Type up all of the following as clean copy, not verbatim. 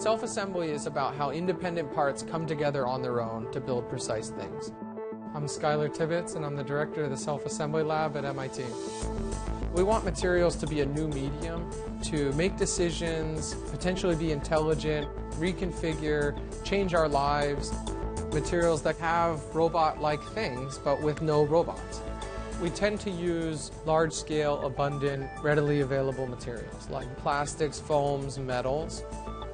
Self-assembly is about how independent parts come together on their own to build precise things. I'm Skylar Tibbetts, and I'm the director of the Self-Assembly Lab at MIT. We want materials to be a new medium to make decisions, potentially be intelligent, reconfigure, change our lives. Materials that have robot-like things, but with no robots. We tend to use large-scale, abundant, readily available materials like plastics, foams, metals.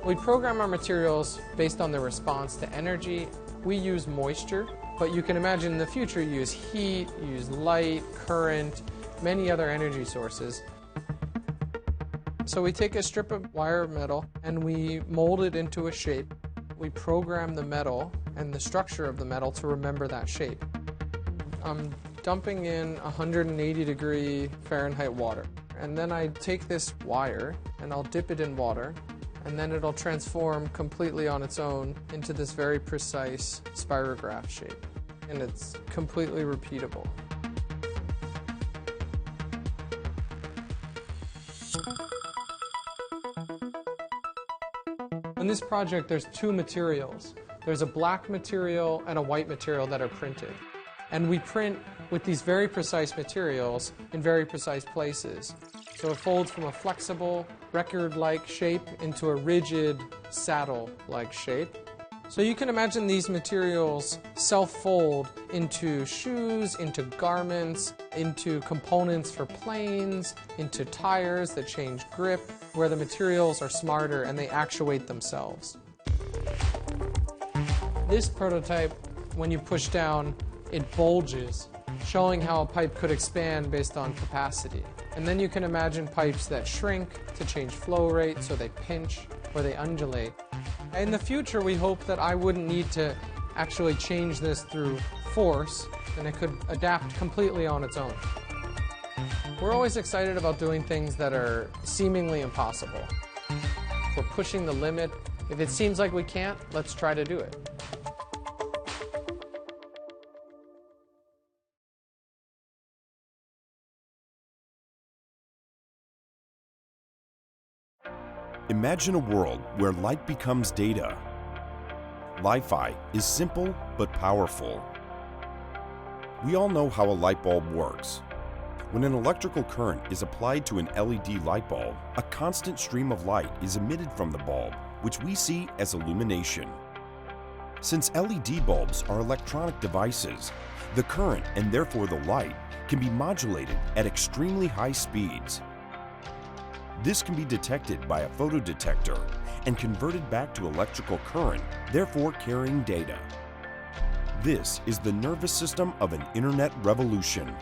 We program our materials based on their response to energy. We use moisture, but you can imagine in the future you use heat, you use light, current, many other energy sources. So we take a strip of wire metal and we mold it into a shape. We program the metal and the structure of the metal to remember that shape. I'm dumping in 180-degree Fahrenheit water. And then I take this wire and I'll dip it in water, and then it'll transform completely on its own into this very precise spirograph shape. And it's completely repeatable. In this project, there's two materials. There's a black material and a white material that are printed. And we print with these very precise materials in very precise places. So it folds from a flexible, record-like shape into a rigid, saddle-like shape. So you can imagine these materials self-fold into shoes, into garments, into components for planes, into tires that change grip, where the materials are smarter and they actuate themselves. This prototype, when you push down, it bulges, showing how a pipe could expand based on capacity. And then you can imagine pipes that shrink to change flow rate, so they pinch or they undulate. In the future, we hope that I wouldn't need to actually change this through force, and it could adapt completely on its own. We're always excited about doing things that are seemingly impossible. We're pushing the limit. If it seems like we can't, let's try to do it. Imagine a world where light becomes data. Li-Fi is simple but powerful. We all know how a light bulb works. When an electrical current is applied to an LED light bulb, a constant stream of light is emitted from the bulb, which we see as illumination. Since LED bulbs are electronic devices, the current, and therefore the light, can be modulated at extremely high speeds. This can be detected by a photodetector and converted back to electrical current, therefore carrying data. This is the nervous system of an internet revolution.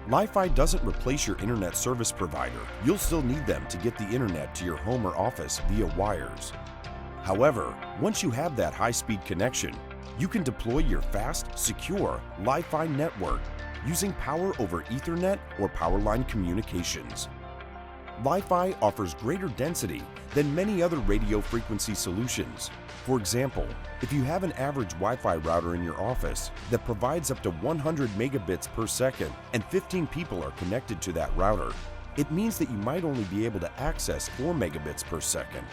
Li-Fi doesn't replace your internet service provider. You'll still need them to get the internet to your home or office via wires. However, once you have that high-speed connection, you can deploy your fast, secure Li-Fi network using power over Ethernet or power line communications. Li-Fi offers greater density than many other radio frequency solutions. For example, if you have an average Wi-Fi router in your office that provides up to 100 megabits per second and 15 people are connected to that router, it means that you might only be able to access 4 megabits per second.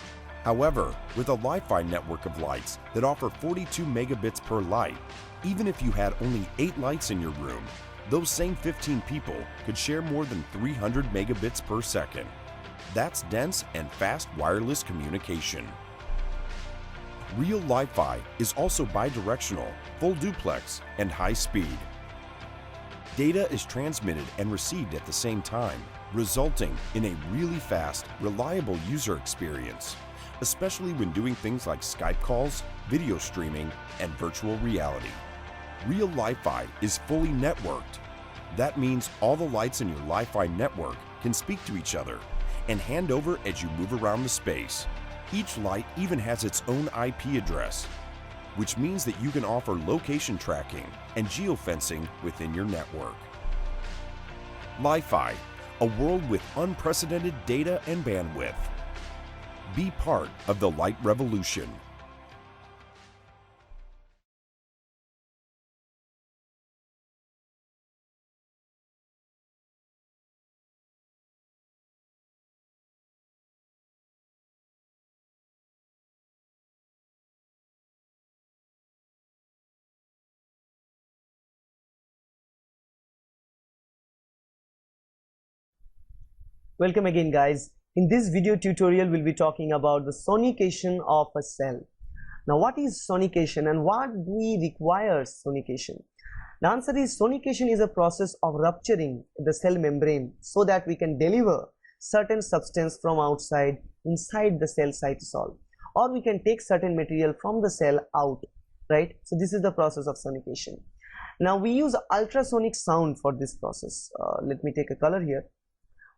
However, with a Li-Fi network of lights that offer 42 megabits per light, even if you had only 8 lights in your room, those same 15 people could share more than 300 megabits per second. That's dense and fast wireless communication. Real Li-Fi is also bidirectional, full duplex, and high speed. Data is transmitted and received at the same time, resulting in a really fast, reliable user experience, especially when doing things like Skype calls, video streaming, and virtual reality. Real Li-Fi is fully networked. That means all the lights in your Li-Fi network can speak to each other and hand over as you move around the space. Each light even has its own IP address, which means that you can offer location tracking and geofencing within your network. Li-Fi, a world with unprecedented data and bandwidth. Be part of the light revolution. Welcome again, guys. In this video tutorial, we'll be talking about the sonication of a cell. Now, what is sonication and what do we require sonication? The answer is sonication is a process of rupturing the cell membrane so that we can deliver certain substance from outside inside the cell cytosol, or we can take certain material from the cell out, right? So this is the process of sonication. Now we use ultrasonic sound for this process. Let me take a color here.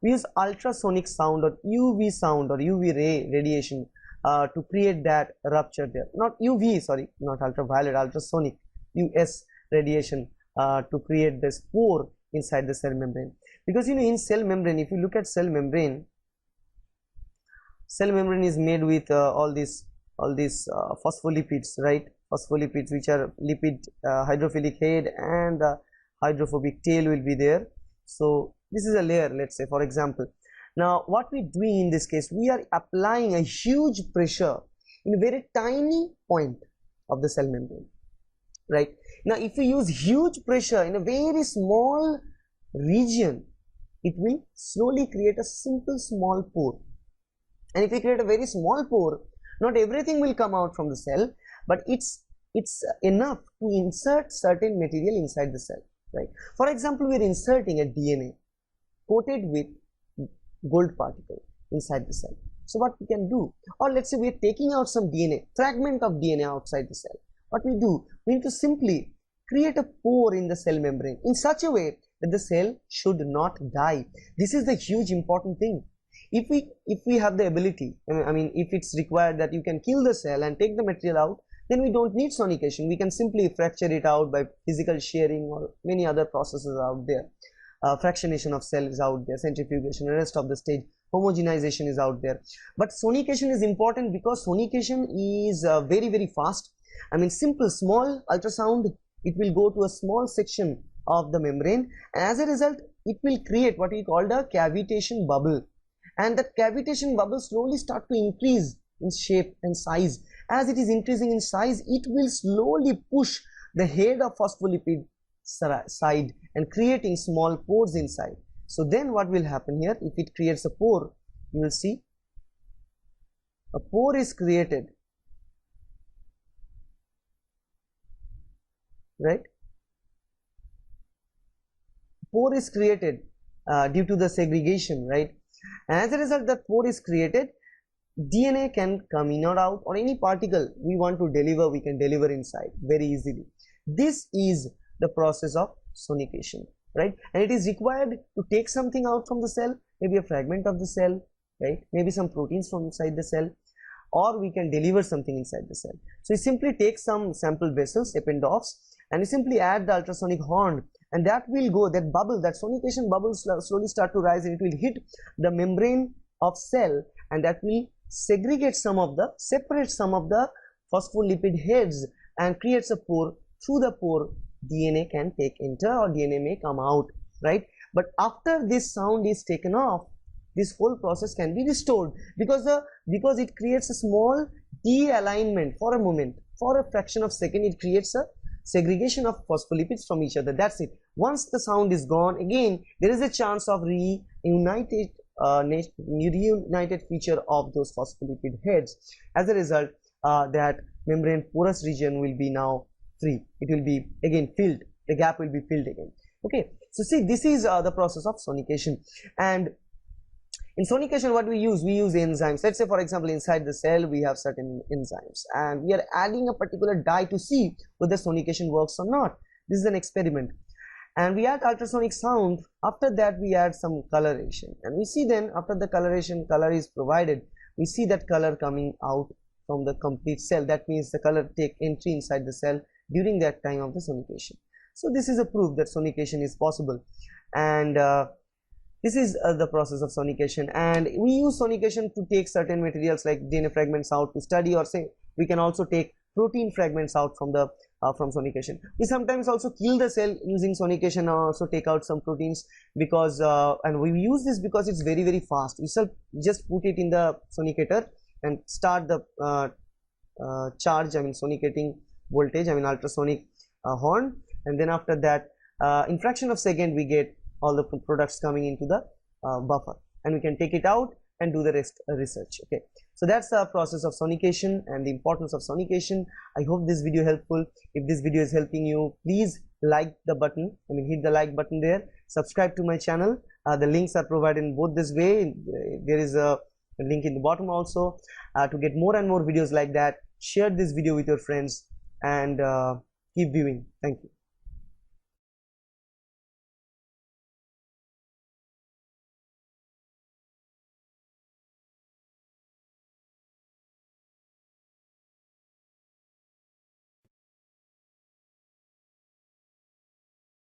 We use ultrasonic sound or UV sound or UV ray radiation to create that rupture there. Not UV, sorry, not ultraviolet, ultrasonic, US radiation to create this pore inside the cell membrane. Because you know, in cell membrane, if you look at cell membrane is made with all these phospholipids, right? Phospholipids, which are lipid hydrophilic head, and the hydrophobic tail will be there. So this is a layer, let's say, for example. Now what we do in this case, we are applying a huge pressure in a very tiny point of the cell membrane, right? Now if we use huge pressure in a very small region, it will slowly create a simple small pore. And if we create a very small pore, not everything will come out from the cell, but it's enough to insert certain material inside the cell, right? For example, we are inserting a DNA coated with gold particle inside the cell. So what we can do, or let's say we are taking out some DNA, fragment of DNA outside the cell. What we do, we need to simply create a pore in the cell membrane in such a way that the cell should not die. This is the huge important thing. If we have the ability, I mean, if it's required that you can kill the cell and take the material out, then we don't need sonication. We can simply fracture it out by physical shearing or many other processes out there. Fractionation of cell is out there, centrifugation, the rest of the stage, homogenization is out there. But sonication is important because sonication is very, very fast. I mean, simple small ultrasound, it will go to a small section of the membrane, and as a result it will create what we call the cavitation bubble, and the cavitation bubble slowly start to increase in shape and size. As it is increasing in size, it will slowly push the head of phospholipid side and creating small pores inside. So then what will happen here, if it creates a pore, you will see a pore is created, right? Pore is created due to the segregation, right? And as a result, that pore is created, DNA can come in or out, or any particle we want to deliver, we can deliver inside very easily. This is the process of sonication, right? And it is required to take something out from the cell, maybe a fragment of the cell, right? Maybe some proteins from inside the cell, or we can deliver something inside the cell. So you simply take some sample vessels, ependophs, and you simply add the ultrasonic horn, and that will go, that bubble, that sonication bubble slowly start to rise, and it will hit the membrane of cell, and that will separate some of the phospholipid heads and creates a pore. Through the pore, DNA can enter or DNA may come out, right? But after this sound is taken off, this whole process can be restored because it creates a small de-alignment for a moment, for a fraction of second. It creates a segregation of phospholipids from each other. That's it. Once the sound is gone, again there is a chance of reunited feature of those phospholipid heads. As a result, that membrane porous region will be now free. It will be again filled, the gap will be filled again. Okay, so see, this is the process of sonication. And in sonication, what we use enzymes. Let's say, for example, inside the cell we have certain enzymes, and we are adding a particular dye to see whether sonication works or not. This is an experiment, and we add ultrasonic sound. After that, we add some coloration, and we see then after the coloration, color is provided, we see that color coming out from the complete cell. That means the color take entry inside the cell during that time of the sonication. So this is a proof that sonication is possible, and this is the process of sonication. And we use sonication to take certain materials like DNA fragments out to study, or say we can also take protein fragments out from the from sonication. We sometimes also kill the cell using sonication, or also take out some proteins, because and we use this because it's very, very fast. We just put it in the sonicator and start the charge, I mean sonicating voltage, I mean ultrasonic horn, and then after that in fraction of second we get all the products coming into the buffer. and we can take it out and do the rest research. Okay, so that's the process of sonication and the importance of sonication. I hope this video helpful. If this video is helping you, please like the button, hit the like button there. Subscribe to my channel. The links are provided in both this way. There is a link in the bottom also. To get more and more videos like that, share this video with your friends and keep viewing. Thank you.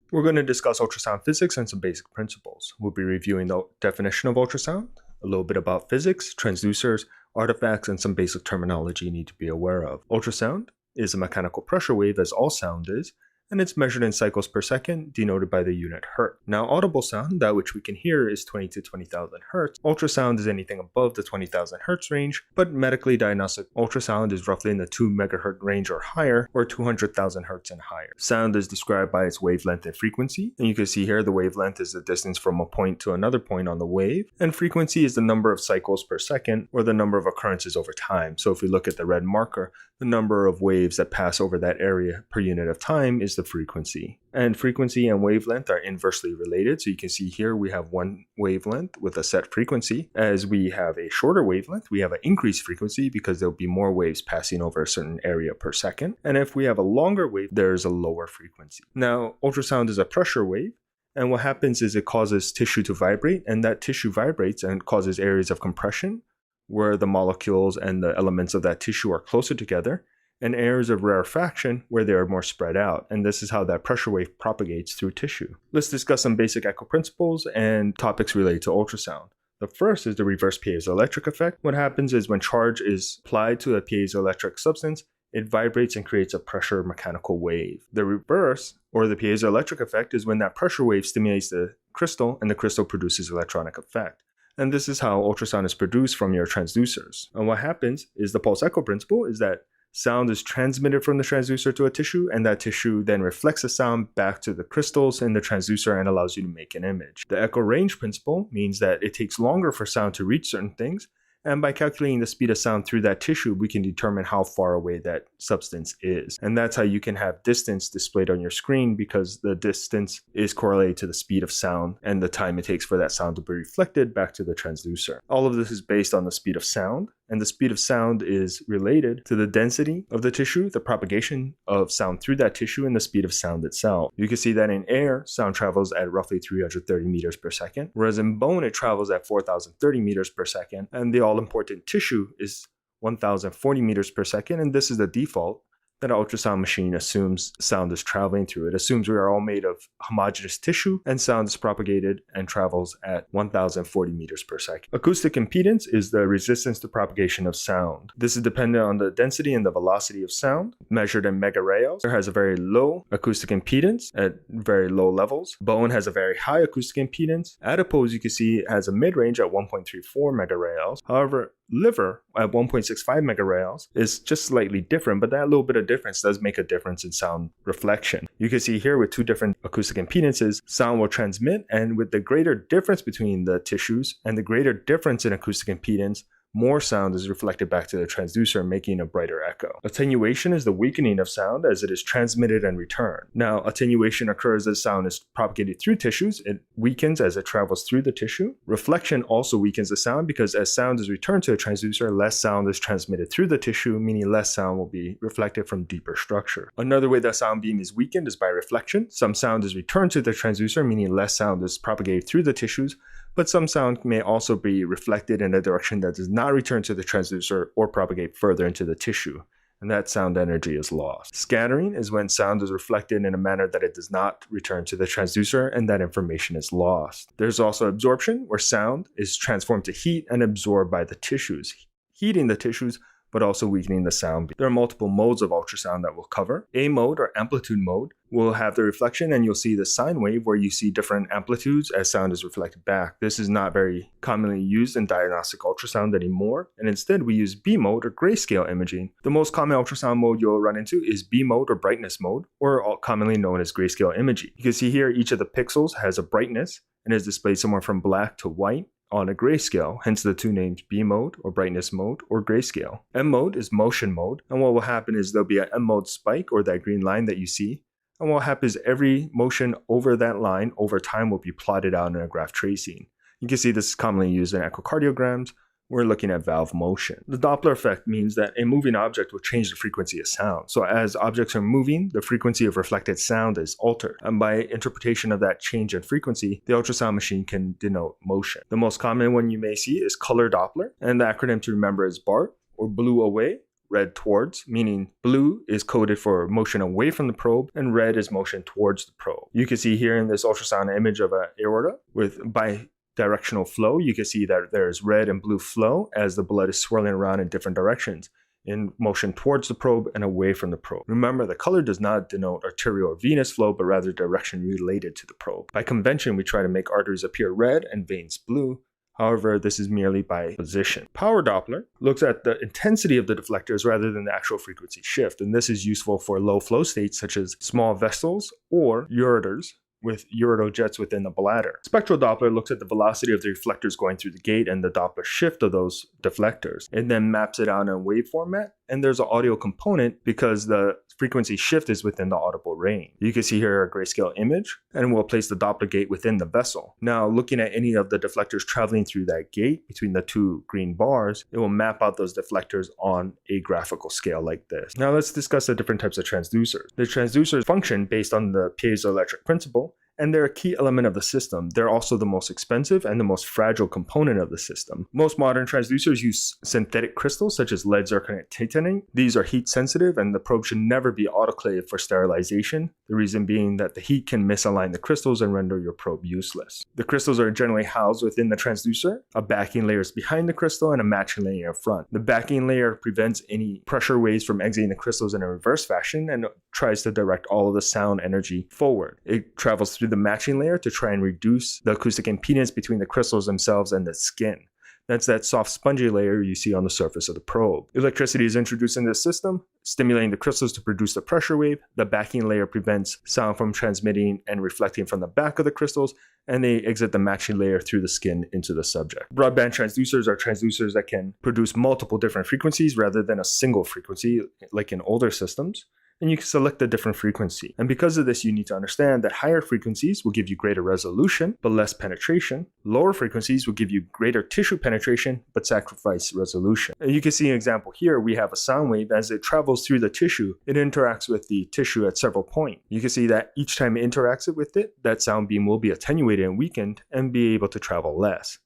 We're going to discuss ultrasound physics and some basic principles. We'll be reviewing the definition of ultrasound, a little bit about physics, transducers, artifacts, and some basic terminology you need to be aware of. Ultrasound is a mechanical pressure wave, as all sound is, and it's measured in cycles per second, denoted by the unit hertz. Now, audible sound, that which we can hear, is 20 to 20,000 hertz. Ultrasound is anything above the 20,000 hertz range, but medically diagnostic ultrasound is roughly in the 2 megahertz range or higher, or 200,000 hertz and higher. Sound is described by its wavelength and frequency, and you can see here the wavelength is the distance from a point to another point on the wave, and frequency is the number of cycles per second, or the number of occurrences over time. So if we look at the red marker, the number of waves that pass over that area per unit of time is the frequency. And frequency and wavelength are inversely related. So you can see here we have one wavelength with a set frequency. As we have a shorter wavelength, we have an increased frequency because there'll be more waves passing over a certain area per second. And if we have a longer wave, there's a lower frequency. Now, ultrasound is a pressure wave. And what happens is it causes tissue to vibrate, and that tissue vibrates and causes areas of compression where the molecules and the elements of that tissue are closer together, and areas of rarefaction where they are more spread out. And this is how that pressure wave propagates through tissue. Let's discuss some basic echo principles and topics related to ultrasound. The first is the reverse piezoelectric effect. What happens is when charge is applied to a piezoelectric substance, it vibrates and creates a pressure mechanical wave. The reverse, or the piezoelectric effect, is when that pressure wave stimulates the crystal and the crystal produces electronic effect. And this is how ultrasound is produced from your transducers. And what happens is the pulse echo principle is that sound is transmitted from the transducer to a tissue, and that tissue then reflects the sound back to the crystals in the transducer and allows you to make an image. The echo range principle means that it takes longer for sound to reach certain things, and by calculating the speed of sound through that tissue, we can determine how far away that substance is. And that's how you can have distance displayed on your screen, because the distance is correlated to the speed of sound and the time it takes for that sound to be reflected back to the transducer. All of this is based on the speed of sound, and the speed of sound is related to the density of the tissue, the propagation of sound through that tissue, and the speed of sound itself. You can see that in air, sound travels at roughly 330 meters per second, whereas in bone, it travels at 4,030 meters per second, and the all-important tissue is 1,040 meters per second, and this is the default that an ultrasound machine assumes sound is traveling through. It assumes we are all made of homogeneous tissue, and sound is propagated and travels at 1,040 meters per second. Acoustic impedance is the resistance to propagation of sound. This is dependent on the density and the velocity of sound, measured in megareals. It has a very low acoustic impedance at very low levels. Bone has a very high acoustic impedance. Adipose, you can see, has a mid-range at 1.34 megareals. However, liver at 1.65 megareals is just slightly different, but that little bit of difference does make a difference in sound reflection. You can see here with two different acoustic impedances, sound will transmit, and with the greater difference between the tissues and the greater difference in acoustic impedance, more sound is reflected back to the transducer, making a brighter echo. Attenuation is the weakening of sound as it is transmitted and returned. Now, attenuation occurs as sound is propagated through tissues. It weakens as it travels through the tissue. Reflection also weakens the sound because as sound is returned to a transducer, less sound is transmitted through the tissue, meaning less sound will be reflected from deeper structure. Another way that sound beam is weakened is by reflection. Some sound is returned to the transducer, meaning less sound is propagated through the tissues, but some sound may also be reflected in a direction that does not return to the transducer or propagate further into the tissue, and that sound energy is lost. Scattering is when sound is reflected in a manner that it does not return to the transducer, and that information is lost. There's also absorption, where sound is transformed to heat and absorbed by the tissues, heating the tissues but also weakening the sound. There are multiple modes of ultrasound that we'll cover. A mode, or amplitude mode, will have the reflection, and you'll see the sine wave where you see different amplitudes as sound is reflected back. This is not very commonly used in diagnostic ultrasound anymore, and instead we use B mode, or grayscale imaging. The most common ultrasound mode you'll run into is B mode, or brightness mode, or commonly known as grayscale imaging. You can see here each of the pixels has a brightness and is displayed somewhere from black to white, on a grayscale, hence the two names B mode or brightness mode or grayscale. M mode is motion mode, and what will happen is there'll be an M mode spike or that green line that you see, and what happens is every motion over that line over time will be plotted out in a graph tracing. You can see this is commonly used in echocardiograms. We're looking at valve motion. The Doppler effect means that a moving object will change the frequency of sound. So as objects are moving, the frequency of reflected sound is altered. And by interpretation of that change in frequency, the ultrasound machine can denote motion. The most common one you may see is color Doppler, and the acronym to remember is BART, or blue away, red towards, meaning blue is coded for motion away from the probe and red is motion towards the probe. You can see here in this ultrasound image of an aorta with bidirectional flow, you can see that there's red and blue flow as the blood is swirling around in different directions in motion towards the probe and away from the probe. Remember, the color does not denote arterial or venous flow, but rather direction related to the probe. By convention, we try to make arteries appear red and veins blue. However, this is merely by position. Power Doppler looks at the intensity of the deflectors rather than the actual frequency shift, and this is useful for low flow states such as small vessels or ureters with ureteral jets within the bladder. Spectral Doppler looks at the velocity of the reflectors going through the gate and the Doppler shift of those deflectors. It then maps it out in a wave format, and there's an audio component because the frequency shift is within the audible range. You can see here a grayscale image, and we'll place the Doppler gate within the vessel. Now, looking at any of the deflectors traveling through that gate between the two green bars, it will map out those deflectors on a graphical scale like this. Now, let's discuss the different types of transducers. The transducers function based on the piezoelectric principle, and they're a key element of the system. They're also the most expensive and the most fragile component of the system. Most modern transducers use synthetic crystals such as lead, zircon, and titanate. These are heat sensitive, and the probe should never be autoclaved for sterilization, the reason being that the heat can misalign the crystals and render your probe useless. The crystals are generally housed within the transducer. A backing layer is behind the crystal and a matching layer in front. The backing layer prevents any pressure waves from exiting the crystals in a reverse fashion and tries to direct all of the sound energy forward. It travels through the matching layer to try and reduce the acoustic impedance between the crystals themselves and the skin. That's that soft spongy layer you see on the surface of the probe. Electricity is introduced in this system, stimulating the crystals to produce the pressure wave. The backing layer prevents sound from transmitting and reflecting from the back of the crystals, and they exit the matching layer through the skin into the subject. Broadband transducers are transducers that can produce multiple different frequencies rather than a single frequency like in older systems. And you can select a different frequency. And because of this, you need to understand that higher frequencies will give you greater resolution, but less penetration. Lower frequencies will give you greater tissue penetration, but sacrifice resolution. And you can see an example here. We have a sound wave. As it travels through the tissue, it interacts with the tissue at several points. You can see that each time it interacts with it, that sound beam will be attenuated and weakened and be able to travel less.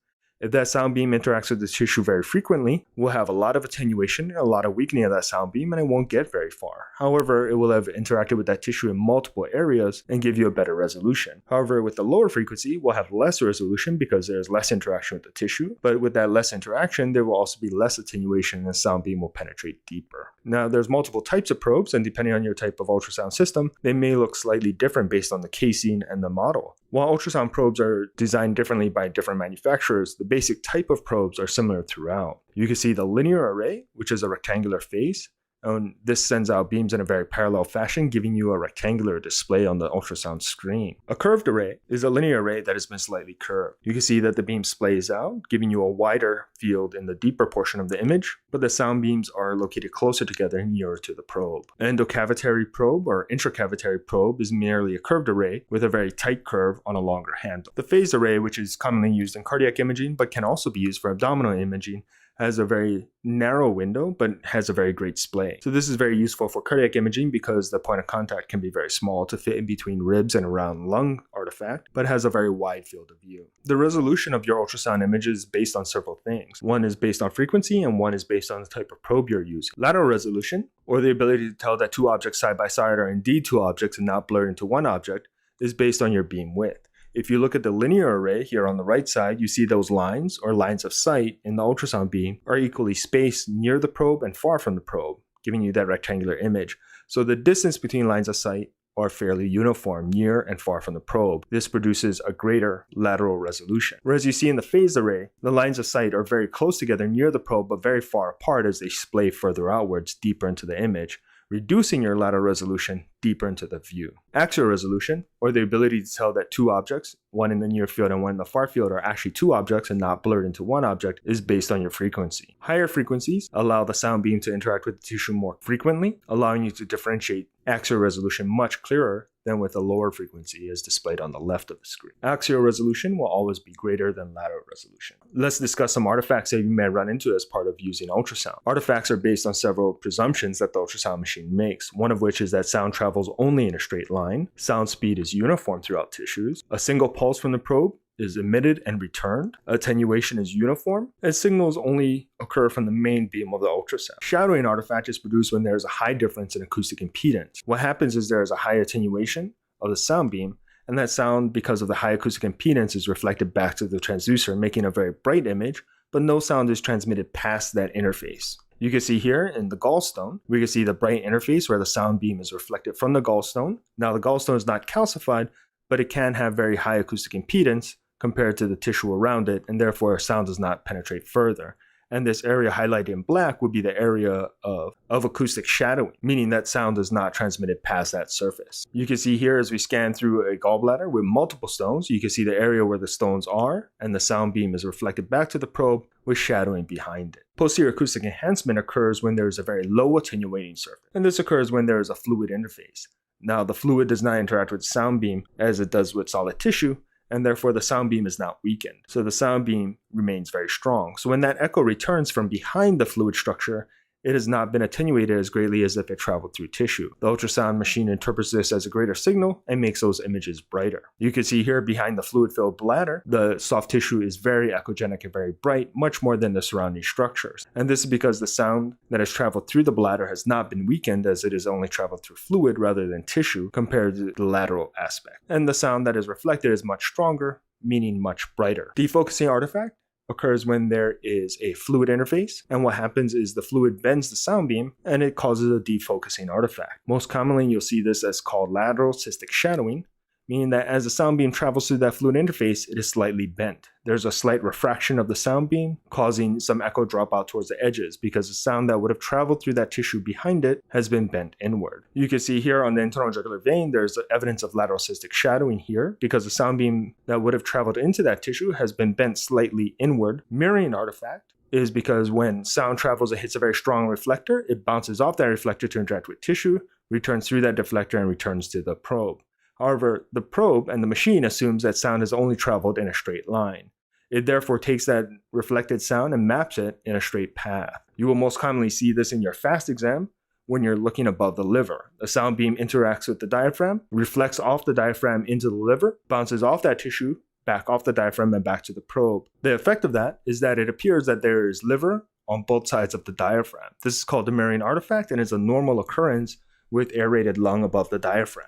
If that sound beam interacts with the tissue very frequently, we'll have a lot of attenuation and a lot of weakening of that sound beam, and it won't get very far. However, it will have interacted with that tissue in multiple areas and give you a better resolution. However, with the lower frequency, we'll have less resolution because there's less interaction with the tissue, but with that less interaction, there will also be less attenuation and the sound beam will penetrate deeper. Now, there's multiple types of probes, and depending on your type of ultrasound system, they may look slightly different based on the casing and the model. While ultrasound probes are designed differently by different manufacturers, the basic type of probes are similar throughout. You can see the linear array, which is a rectangular face, and this sends out beams in a very parallel fashion, giving you a rectangular display on the ultrasound screen. A curved array is a linear array that has been slightly curved. You can see that the beam splays out, giving you a wider field in the deeper portion of the image, but the sound beams are located closer together nearer to the probe. An endocavitary probe or intracavitary probe is merely a curved array with a very tight curve on a longer handle. The phased array, which is commonly used in cardiac imaging but can also be used for abdominal imaging, has a very narrow window, but has a very great splay. So this is very useful for cardiac imaging because the point of contact can be very small to fit in between ribs and around lung artifact, but has a very wide field of view. The resolution of your ultrasound image is based on several things. One is based on frequency, and one is based on the type of probe you're using. Lateral resolution, or the ability to tell that two objects side by side are indeed two objects and not blurred into one object, is based on your beam width. If you look at the linear array here on the right side, you see those lines or lines of sight in the ultrasound beam are equally spaced near the probe and far from the probe, giving you that rectangular image. So the distance between lines of sight are fairly uniform near and far from the probe. This produces a greater lateral resolution. Whereas you see in the phased array, the lines of sight are very close together near the probe but very far apart as they splay further outwards deeper into the image, reducing your lateral resolution deeper into the view. Axial resolution, or the ability to tell that two objects, one in the near field and one in the far field, are actually two objects and not blurred into one object, is based on your frequency. Higher frequencies allow the sound beam to interact with the tissue more frequently, allowing you to differentiate axial resolution much clearer than with a lower frequency as displayed on the left of the screen. Axial resolution will always be greater than lateral resolution. Let's discuss some artifacts that you may run into as part of using ultrasound. Artifacts are based on several presumptions that the ultrasound machine makes, one of which is that sound travels only in a straight line, sound speed is uniform throughout tissues, a single pulse from the probe is emitted and returned, attenuation is uniform, and signals only occur from the main beam of the ultrasound. Shadowing artifact is produced when there is a high difference in acoustic impedance. What happens is there is a high attenuation of the sound beam, and that sound, because of the high acoustic impedance, is reflected back to the transducer, making a very bright image, but no sound is transmitted past that interface. You can see here in the gallstone, we can see the bright interface where the sound beam is reflected from the gallstone. Now the gallstone is not calcified, but it can have very high acoustic impedance compared to the tissue around it, and therefore sound does not penetrate further. And this area highlighted in black would be the area of acoustic shadowing, meaning that sound is not transmitted past that surface. You can see here as we scan through a gallbladder with multiple stones, you can see the area where the stones are, and the sound beam is reflected back to the probe with shadowing behind it. Posterior acoustic enhancement occurs when there is a very low attenuating surface, and this occurs when there is a fluid interface. Now the fluid does not interact with the sound beam as it does with solid tissue, and therefore the sound beam is not weakened. So the sound beam remains very strong. So when that echo returns from behind the fluid structure, it has not been attenuated as greatly as if it traveled through tissue. The ultrasound machine interprets this as a greater signal and makes those images brighter. You can see here behind the fluid-filled bladder, the soft tissue is very echogenic and very bright, much more than the surrounding structures. And this is because the sound that has traveled through the bladder has not been weakened, as it has only traveled through fluid rather than tissue compared to the lateral aspect. And the sound that is reflected is much stronger, meaning much brighter. Defocusing artifact occurs when there is a fluid interface, and what happens is the fluid bends the sound beam and it causes a defocusing artifact. Most commonly you'll see this as called lateral cystic shadowing, meaning that as the sound beam travels through that fluid interface, it is slightly bent. There's a slight refraction of the sound beam, causing some echo dropout towards the edges because the sound that would have traveled through that tissue behind it has been bent inward. You can see here on the internal jugular vein, there's evidence of lateral cystic shadowing here because the sound beam that would have traveled into that tissue has been bent slightly inward. Mirroring artifact is because when sound travels, it hits a very strong reflector, it bounces off that reflector to interact with tissue, returns through that deflector, and returns to the probe. However, the probe and the machine assumes that sound has only traveled in a straight line. It therefore takes that reflected sound and maps it in a straight path. You will most commonly see this in your FAST exam when you're looking above the liver. The sound beam interacts with the diaphragm, reflects off the diaphragm into the liver, bounces off that tissue, back off the diaphragm and back to the probe. The effect of that is that it appears that there is liver on both sides of the diaphragm. This is called the mirroring artifact and is a normal occurrence with aerated lung above the diaphragm.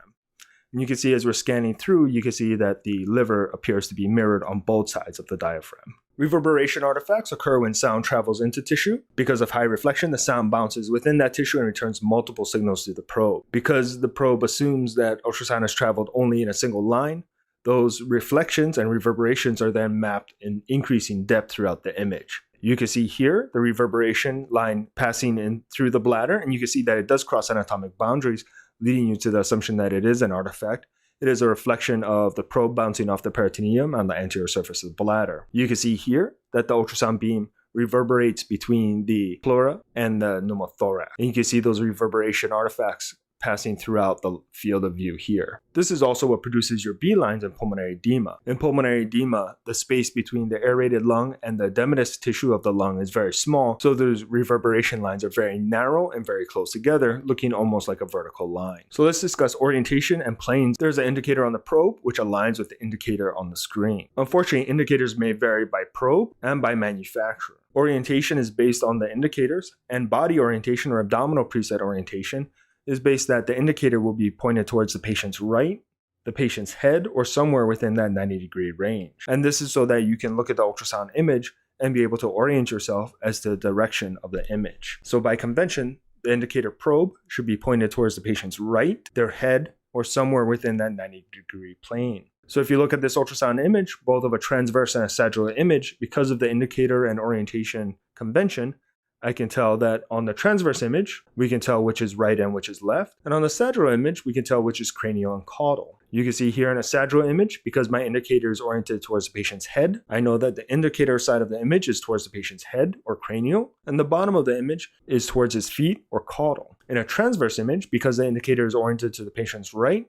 And you can see as we're scanning through, you can see that the liver appears to be mirrored on both sides of the diaphragm. Reverberation artifacts occur when sound travels into tissue. Because of high reflection, the sound bounces within that tissue and returns multiple signals to the probe. Because the probe assumes that ultrasound has traveled only in a single line, those reflections and reverberations are then mapped in increasing depth throughout the image. You can see here the reverberation line passing in through the bladder, and you can see that it does cross anatomic boundaries, leading you to the assumption that it is an artifact. It is a reflection of the probe bouncing off the peritoneum on the anterior surface of the bladder. You can see here that the ultrasound beam reverberates between the pleura and the pneumothorax. And you can see those reverberation artifacts passing throughout the field of view here. This is also what produces your B lines in pulmonary edema. In pulmonary edema, the space between the aerated lung and the edematous tissue of the lung is very small, so those reverberation lines are very narrow and very close together, looking almost like a vertical line. So let's discuss orientation and planes. There's an indicator on the probe which aligns with the indicator on the screen. Unfortunately, indicators may vary by probe and by manufacturer. Orientation is based on the indicators, and body orientation or abdominal preset orientation is based that the indicator will be pointed towards the patient's right, the patient's head, or somewhere within that 90-degree range. And this is so that you can look at the ultrasound image and be able to orient yourself as to the direction of the image. So by convention, the indicator probe should be pointed towards the patient's right, their head, or somewhere within that 90-degree plane. So if you look at this ultrasound image, both of a transverse and a sagittal image, because of the indicator and orientation convention, I can tell that on the transverse image, we can tell which is right and which is left. And on the sagittal image, we can tell which is cranial and caudal. You can see here in a sagittal image, because my indicator is oriented towards the patient's head, I know that the indicator side of the image is towards the patient's head or cranial, and the bottom of the image is towards his feet or caudal. In a transverse image, because the indicator is oriented to the patient's right,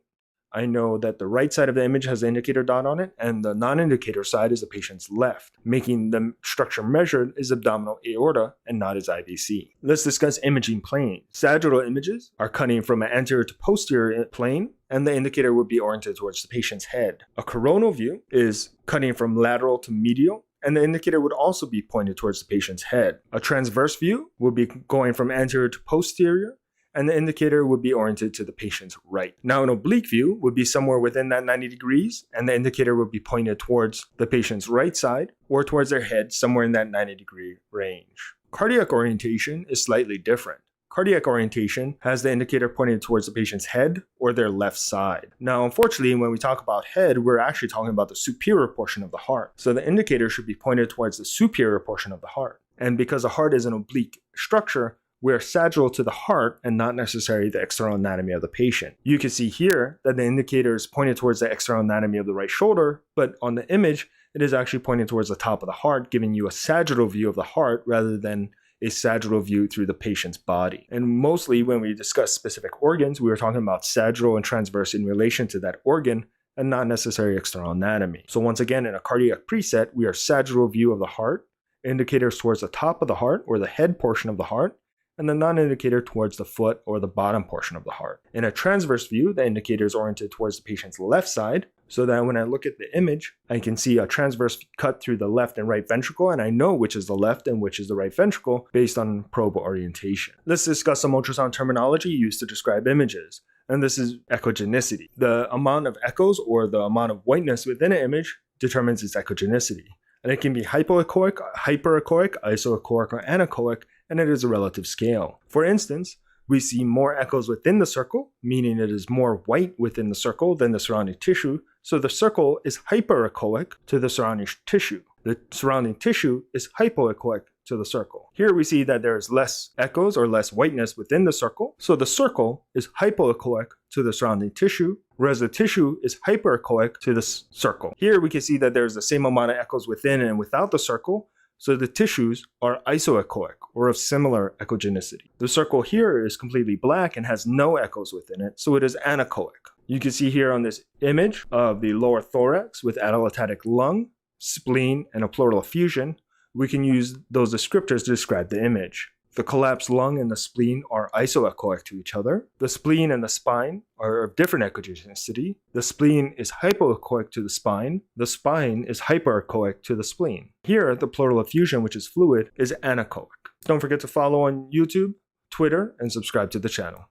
I know that the right side of the image has the indicator dot on it, and the non-indicator side is the patient's left, making the structure measured is abdominal aorta and not his IVC. Let's discuss imaging plane. Sagittal images are cutting from an anterior to posterior plane, and the indicator would be oriented towards the patient's head. A coronal view is cutting from lateral to medial, and the indicator would also be pointed towards the patient's head. A transverse view would be going from anterior to posterior, and the indicator would be oriented to the patient's right. Now, an oblique view would be somewhere within that 90 degrees, and the indicator would be pointed towards the patient's right side or towards their head, somewhere in that 90-degree range. Cardiac orientation is slightly different. Cardiac orientation has the indicator pointed towards the patient's head or their left side. Now, unfortunately, when we talk about head, we're actually talking about the superior portion of the heart. So the indicator should be pointed towards the superior portion of the heart. And because the heart is an oblique structure, we're sagittal to the heart and not necessarily the external anatomy of the patient. You can see here that the indicator is pointed towards the external anatomy of the right shoulder, but on the image, it is actually pointing towards the top of the heart, giving you a sagittal view of the heart rather than a sagittal view through the patient's body. And mostly when we discuss specific organs, we were talking about sagittal and transverse in relation to that organ and not necessarily external anatomy. So once again, in a cardiac preset, we are sagittal view of the heart, indicators towards the top of the heart or the head portion of the heart, and the non-indicator towards the foot or the bottom portion of the heart. In a transverse view, the indicator is oriented towards the patient's left side, so that when I look at the image, I can see a transverse cut through the left and right ventricle, and I know which is the left and which is the right ventricle based on probe orientation. Let's discuss some ultrasound terminology used to describe images, and this is echogenicity. The amount of echoes or the amount of whiteness within an image determines its echogenicity. And it can be hypoechoic, hyperechoic, isoechoic, or anechoic, and it is a relative scale. For instance, we see more echoes within the circle, meaning it is more white within the circle than the surrounding tissue, so the circle is hyperechoic to the surrounding tissue. The surrounding tissue is hypoechoic to the circle. Here we see that there is less echoes or less whiteness within the circle, so the circle is hypoechoic to the surrounding tissue, whereas the tissue is hyperechoic to the circle. Here we can see that there's the same amount of echoes within and without the circle, so the tissues are isoechoic or of similar echogenicity. The circle here is completely black and has no echoes within it, so it is anechoic. You can see here on this image of the lower thorax with atelectatic lung, spleen, and a pleural effusion. We can use those descriptors to describe the image. The collapsed lung and the spleen are isoechoic to each other. The spleen and the spine are of different echogenicity. The spleen is hypoechoic to the spine. The spine is hyperechoic to the spleen. Here, the pleural effusion, which is fluid, is anechoic. Don't forget to follow on YouTube, Twitter, and subscribe to the channel.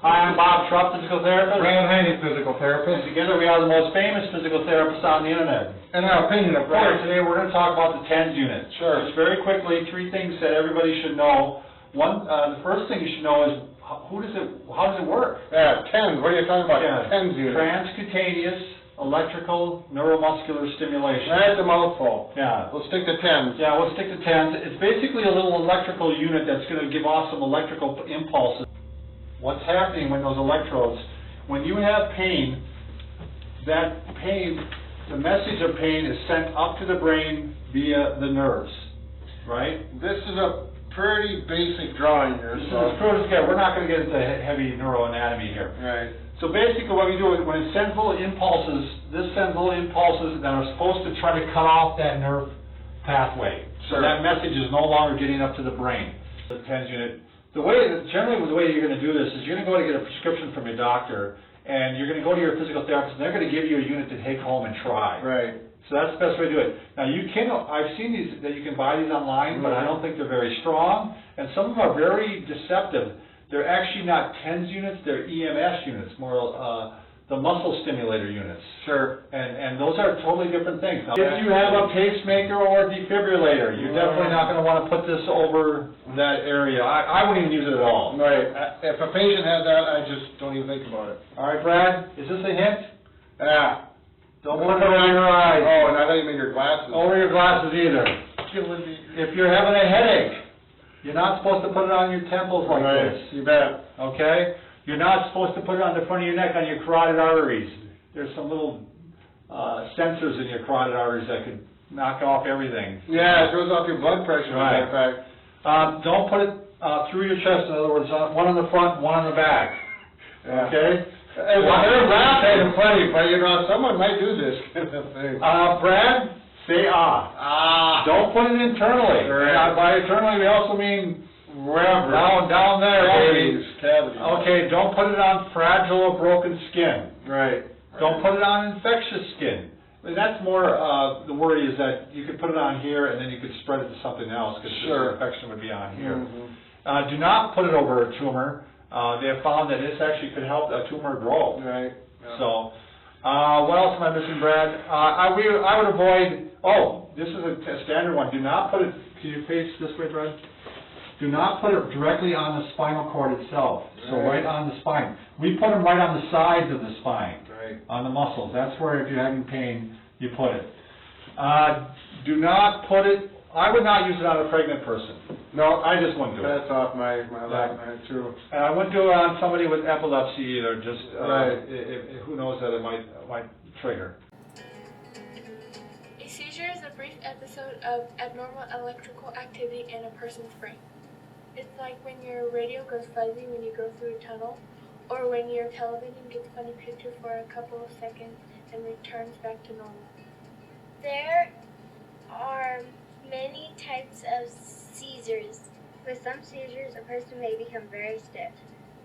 Hi, I'm Bob Trupp, physical therapist. Brand Haney, physical therapist. And together we are the most famous physical therapists on the internet. In our opinion, of Right, course. today we're going to talk about the TENS unit. Sure. Just very quickly, 3 things that everybody should know. One, the first thing you should know is how does it work? Yeah, TENS. What are you talking about? Yeah. TENS unit. Transcutaneous electrical neuromuscular stimulation. That's a mouthful. Yeah. We'll stick to TENS. Yeah, we'll stick to TENS. It's basically a little electrical unit that's going to give off some electrical impulses. What's happening when those electrodes, when you have pain, that pain, the message of pain is sent up to the brain via the nerves, right? This is a pretty basic drawing here. This is as crude as it gets. We're not going to get into heavy neuroanatomy here. Right. So basically what we do is when it sends little impulses, this sends little impulses that are supposed to try to cut off that nerve pathway. So Sure. that message is no longer getting up to the brain. The TENS unit. Generally the way you're going to do this is you're going to go to get a prescription from your doctor, and you're going to go to your physical therapist, and they're going to give you a unit to take home and try. Right. So that's the best way to do it. Now I've seen these, that you can buy these online, but I don't think they're very strong, and some of them are very deceptive. They're actually not TENS units, they're EMS units, more the muscle stimulator units. Sure. And those are totally different things. Now, if you have a pacemaker or a defibrillator, you're definitely not going to want to put this over that area. I wouldn't even use it at all. Right. If a patient has that, I just don't even think about it. All right, Brad, is this a hint? Yeah. Don't put it on your eyes. Oh, now thought you meant your glasses. Over your glasses either. Killing me. If you're having a headache, you're not supposed to put it on your temples like Right, this. you bet. Okay? You're not supposed to put it on the front of your neck on your carotid arteries. There's some little sensors in your carotid arteries that could knock off everything. Yeah, it throws off your blood pressure, as a matter of fact. Don't put it through your chest, in other words, one on the front, one on the back. Yeah. Okay? They're laughing and funny, but you know, someone might do this kind of thing. Brad, say ah. Don't put it internally. Right. By internally, we also mean Wherever. down there, baby. Cavities. Okay, don't put it on fragile or broken skin. Right. Don't put it on infectious skin. I mean, that's more, the worry is that you could put it on here and then you could spread it to something else because the infection would be on here. Mm-hmm. Do not put it over a tumor. They have found that this actually could help a tumor grow. Right. Yeah. So, what else am I missing, Brad? I would avoid, this is a standard one. Do not put it, can you face this way, Brad? Do not put it directly on the spinal cord itself. So right on the spine. We put them right on the sides of the spine, on the muscles. That's where, if you're having pain, you put it. Do not put it, I would not use it on a pregnant person. No, I just wouldn't do it. That's off my lap, man, too. And I wouldn't do it on somebody with epilepsy either, just, Right. who knows that it might trigger. A seizure is a brief episode of abnormal electrical activity in a person's brain. It's like when your radio goes fuzzy when you go through a tunnel, or when your television gets a funny picture for a couple of seconds and returns back to normal. There are many types of seizures. With some seizures, a person may become very stiff.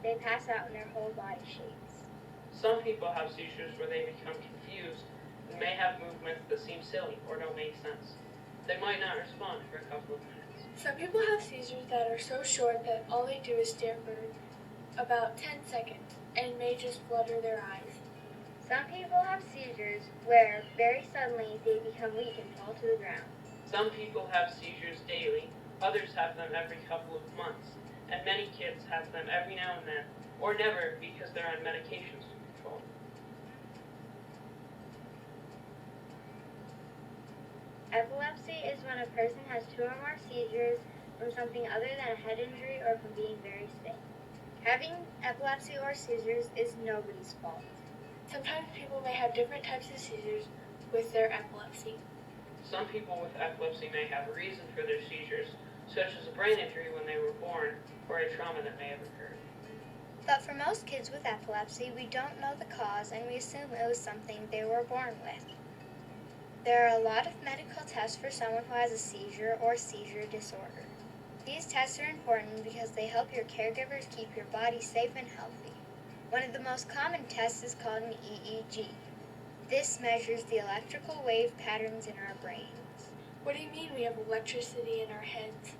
They pass out and their whole body shakes. Some people have seizures where they become confused and may have movements that seem silly or don't make sense. They might not respond for a couple of minutes. Some people have seizures that are so short that all they do is stare for about 10 seconds and may just flutter their eyes. Some people have seizures where very suddenly they become weak and fall to the ground. Some people have seizures daily, others have them every couple of months, and many kids have them every now and then, or never because they're on medications to control. Epilepsy is when a person has 2 or more seizures from something other than a head injury or from being very sick. Having epilepsy or seizures is nobody's fault. Sometimes people may have different types of seizures with their epilepsy. Some people with epilepsy may have a reason for their seizures, such as a brain injury when they were born, or a trauma that may have occurred. But for most kids with epilepsy, we don't know the cause and we assume it was something they were born with. There are a lot of medical tests for someone who has a seizure or seizure disorder. These tests are important because they help your caregivers keep your body safe and healthy. One of the most common tests is called an EEG. This measures the electrical wave patterns in our brains. What do you mean we have electricity in our heads?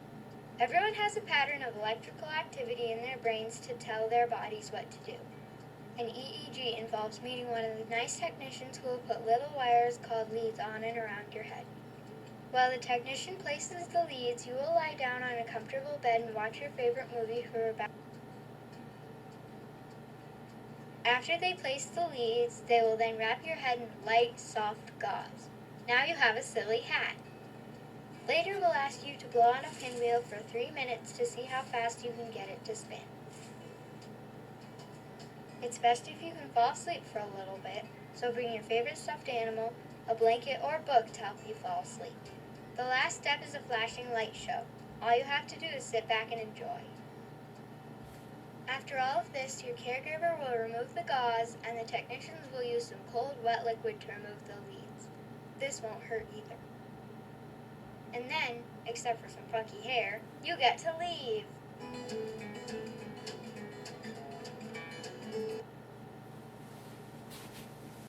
Everyone has a pattern of electrical activity in their brains to tell their bodies what to do. An EEG involves meeting one of the nice technicians who will put little wires called leads on and around your head. While the technician places the leads, you will lie down on a comfortable bed and watch your favorite movie for about. After they place the leads, they will then wrap your head in light, soft gauze. Now you have a silly hat. Later we'll ask you to blow on a pinwheel for 3 minutes to see how fast you can get it to spin. It's best if you can fall asleep for a little bit, so bring your favorite stuffed animal, a blanket, or a book to help you fall asleep. The last step is a flashing light show. All you have to do is sit back and enjoy. After all of this, your caregiver will remove the gauze and the technicians will use some cold, wet liquid to remove the leads. This won't hurt either. And then, except for some funky hair, you get to leave.